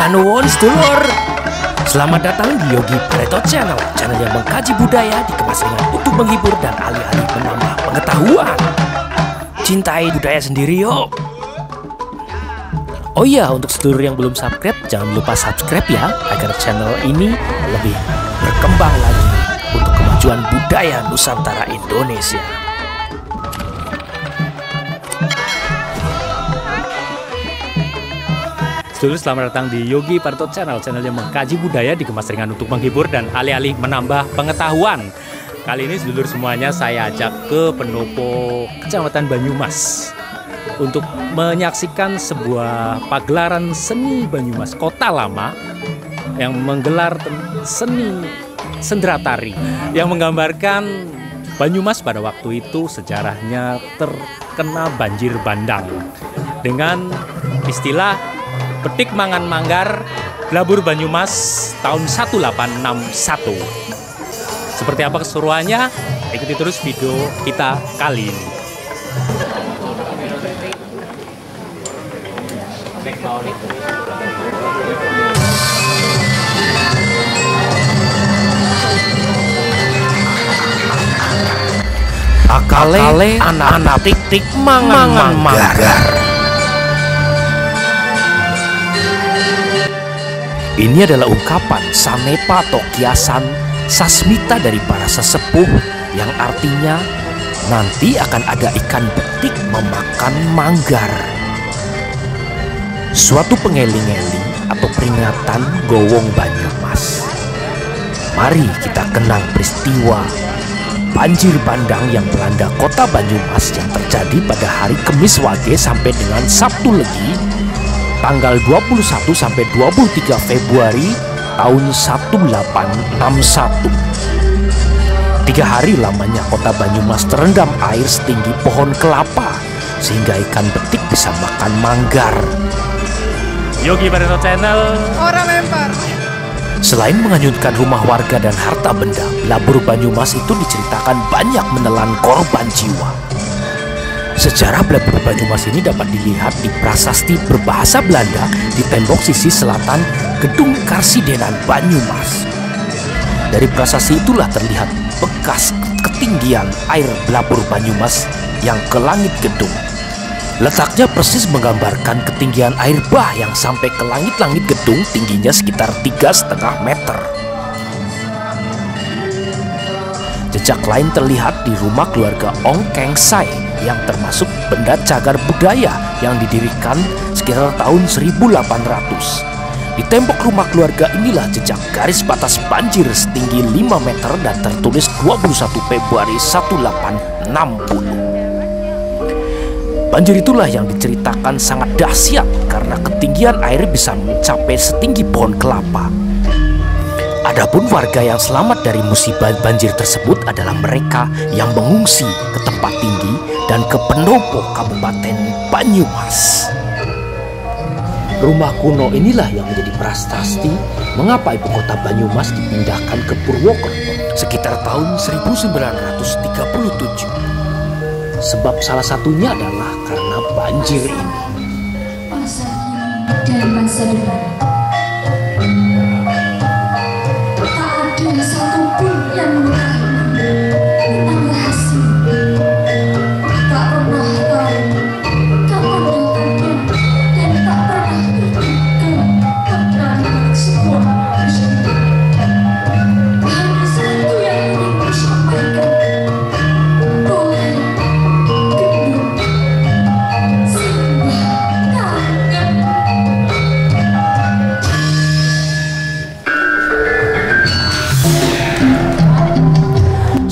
Matur nuwun sedulur. Selamat datang di Yogi Pareto Channel, channel yang mengkaji budaya dikemas ringan untuk menghibur dan alih-alih menambah pengetahuan. Cintai budaya sendiri yuk. Oh iya, untuk sedulur yang belum subscribe, jangan lupa subscribe ya, agar channel ini lebih berkembang lagi untuk kemajuan budaya Nusantara Indonesia. Sedulur, selamat datang di Yogi Pareto Channel, channel yang mengkaji budaya dikemas ringan untuk menghibur dan alih-alih menambah pengetahuan. Kali ini sedulur semuanya saya ajak ke Pendopo, Kecamatan Banyumas, untuk menyaksikan sebuah pagelaran seni Banyumas Kota Lama yang menggelar seni sendratari yang menggambarkan Banyumas pada waktu itu sejarahnya terkena banjir bandang dengan istilah Petik Mangan Manggar Blabur Banyumas tahun 1861. Seperti apa keseruannya? Ikuti terus video kita kali ini. Akale anak-anak tik mangan manggar. Ini adalah ungkapan sanepa atau kiasan sasmita dari para sesepuh yang artinya nanti akan ada ikan betik memakan manggar. Suatu pengeling-eling atau peringatan Gowong Banyumas. Mari kita kenang peristiwa banjir bandang yang melanda kota Banyumas yang terjadi pada hari Kemis Wage sampai dengan Sabtu Legi tanggal 21 sampai 23 Februari tahun 1861. 3 hari lamanya kota Banyumas terendam air setinggi pohon kelapa sehingga ikan betik bisa makan manggar. Yogi Pareto Channel. Orang lempar. Selain menghanyutkan rumah warga dan harta benda, Blabur Banyumas itu diceritakan banyak menelan korban jiwa. Sejarah Blabur Banyumas ini dapat dilihat di prasasti berbahasa Belanda di tembok sisi selatan Gedung Karsidenan Banyumas. Dari prasasti itulah terlihat bekas ketinggian air Blabur Banyumas yang ke langit gedung. Letaknya persis menggambarkan ketinggian air bah yang sampai ke langit-langit gedung, tingginya sekitar 3,5 meter. Jejak lain terlihat di rumah keluarga Ong Keng Sai yang termasuk benda cagar budaya yang didirikan sekitar tahun 1800. Di tembok rumah keluarga inilah jejak garis batas banjir setinggi 5 meter dan tertulis 21 Februari 1860. Banjir itulah yang diceritakan sangat dahsyat karena ketinggian air bisa mencapai setinggi pohon kelapa. Adapun warga yang selamat dari musibah banjir tersebut adalah mereka yang mengungsi ke tempat tinggi dan ke Pendopo Kabupaten Banyumas. Rumah kuno inilah yang menjadi prasasti mengapa ibu kota Banyumas dipindahkan ke Purwokerto sekitar tahun 1937. Sebab salah satunya adalah karena banjir ini. Masa kini dan masa depan.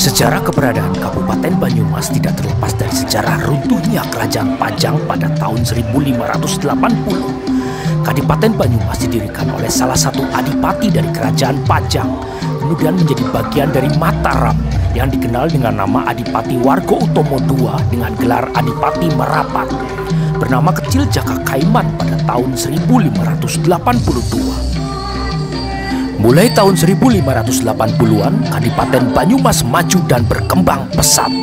Sejarah keberadaan Kabupaten Banyumas tidak terlepas dari sejarah runtuhnya Kerajaan Pajang pada tahun 1580. Kadipaten Banyumas didirikan oleh salah satu adipati dari Kerajaan Pajang, kemudian menjadi bagian dari Mataram yang dikenal dengan nama Adipati Wargo Utomo II dengan gelar Adipati Merapat, bernama kecil Jaka Kaiman pada tahun 1582. Mulai tahun 1580-an, Kadipaten Banyumas maju dan berkembang pesat.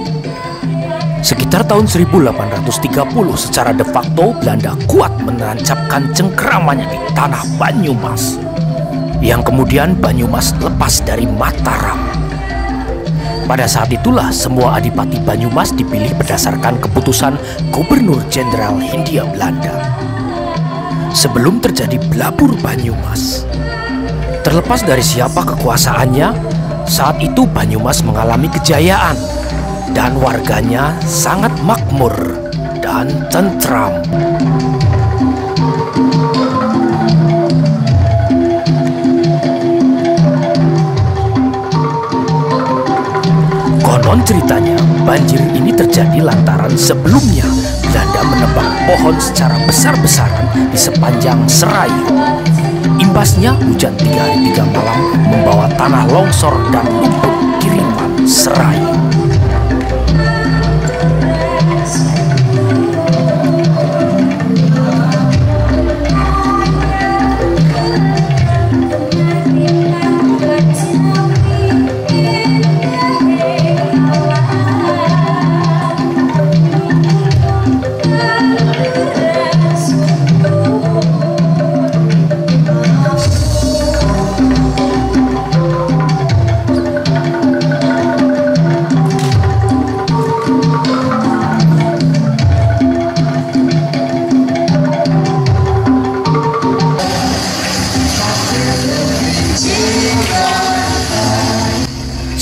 Sekitar tahun 1830 secara de facto Belanda kuat menancapkan cengkeramannya di tanah Banyumas, yang kemudian Banyumas lepas dari Mataram. Pada saat itulah semua adipati Banyumas dipilih berdasarkan keputusan Gubernur Jenderal Hindia Belanda. Sebelum terjadi belabur Banyumas, terlepas dari siapa kekuasaannya, saat itu Banyumas mengalami kejayaan dan warganya sangat makmur dan tentram. Konon ceritanya, banjir ini terjadi lantaran sebelumnya Belanda menebang pohon secara besar-besaran di sepanjang Serayu. Imbasnya, hujan 3 hari 3 malam membawa tanah longsor dan lumpur kiriman Serayu.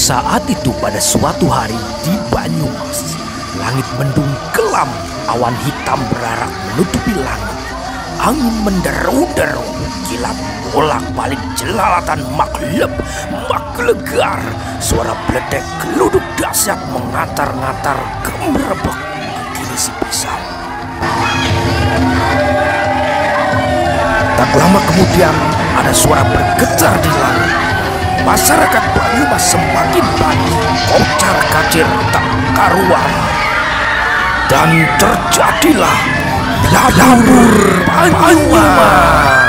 Saat itu pada suatu hari di Banyumas, langit mendung kelam, awan hitam berarak menutupi langit. Angin menderu-deru, kilat bolak-balik jelalatan maklegar. Suara bledek geluduk dahsyat mengantar-ngantar gemerebek kiri si pisau. Tak lama kemudian ada suara bergetar di langit. Masyarakat Banyumas semakin panik, kocar-kacir tak karuan, dan terjadilah belabur Banyumas.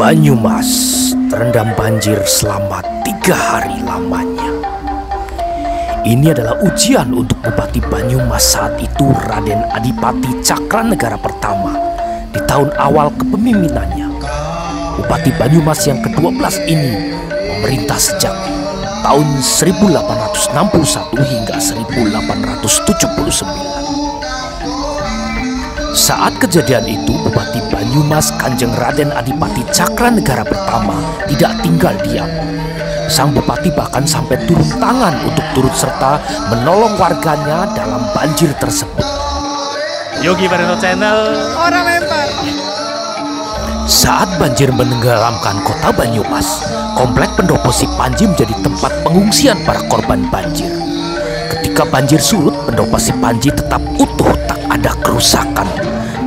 Banyumas terendam banjir selama 3 hari lamanya. Ini adalah ujian untuk Bupati Banyumas saat itu, Raden Adipati Cakranegara Pertama, di tahun awal kepemimpinannya. Bupati Banyumas yang ke-12 ini memerintah sejak tahun 1861 hingga 1879. Saat kejadian itu, Bupati Banyumas Kanjeng Raden Adipati Cakranegara Pertama tidak tinggal diam. Sang bupati bahkan sampai turun tangan untuk turut serta menolong warganya dalam banjir tersebut. Yogi Bareno Channel, orang lempar. Saat banjir menenggelamkan kota Banyumas, komplek Pendopo Sipanji menjadi tempat pengungsian para korban banjir. Ketika banjir surut, Pendopo Sipanji tetap utuh, tak ada kerusakan.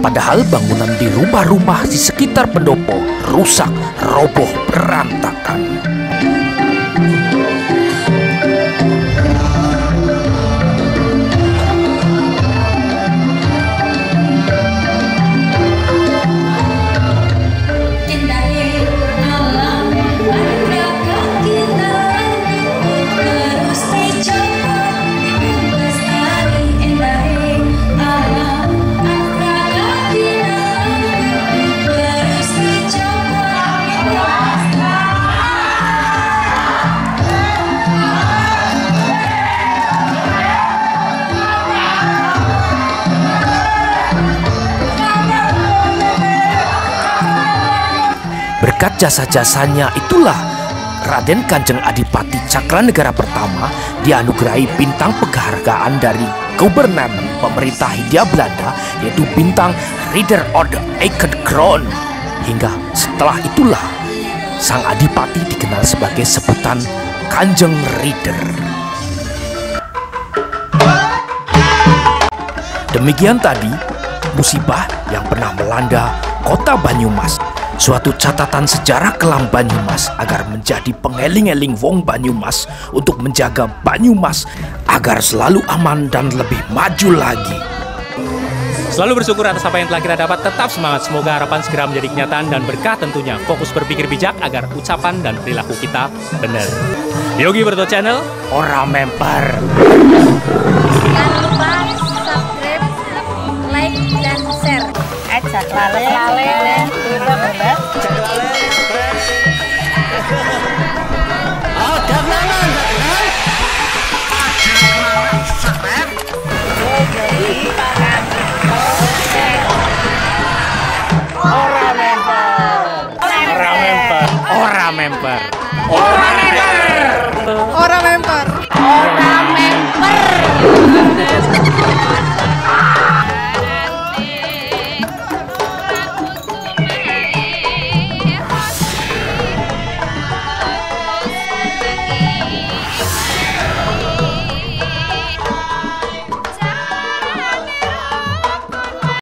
Padahal bangunan di rumah-rumah di sekitar pendopo rusak, roboh, berantakan. Berkat jasa-jasanya itulah Raden Kanjeng Adipati Cakranegara Pertama dianugerahi bintang penghargaan dari Gubernur pemerintah Hindia Belanda, yaitu bintang Ridder Orde Eikenkroon. Hingga setelah itulah sang Adipati dikenal sebagai sebutan Kanjeng Ridder. Demikian tadi musibah yang pernah melanda kota Banyumas. Suatu catatan sejarah kelam Banyumas agar menjadi pengeling-eling wong Banyumas untuk menjaga Banyumas agar selalu aman dan lebih maju lagi. Selalu bersyukur atas apa yang telah kita dapat. Tetap semangat, semoga harapan segera menjadi kenyataan dan berkah tentunya. Fokus berpikir bijak agar ucapan dan perilaku kita benar. Yogi Berto Channel, Ora memper. Jangan lupa subscribe, like, dan share. Ora memper. Ora memper.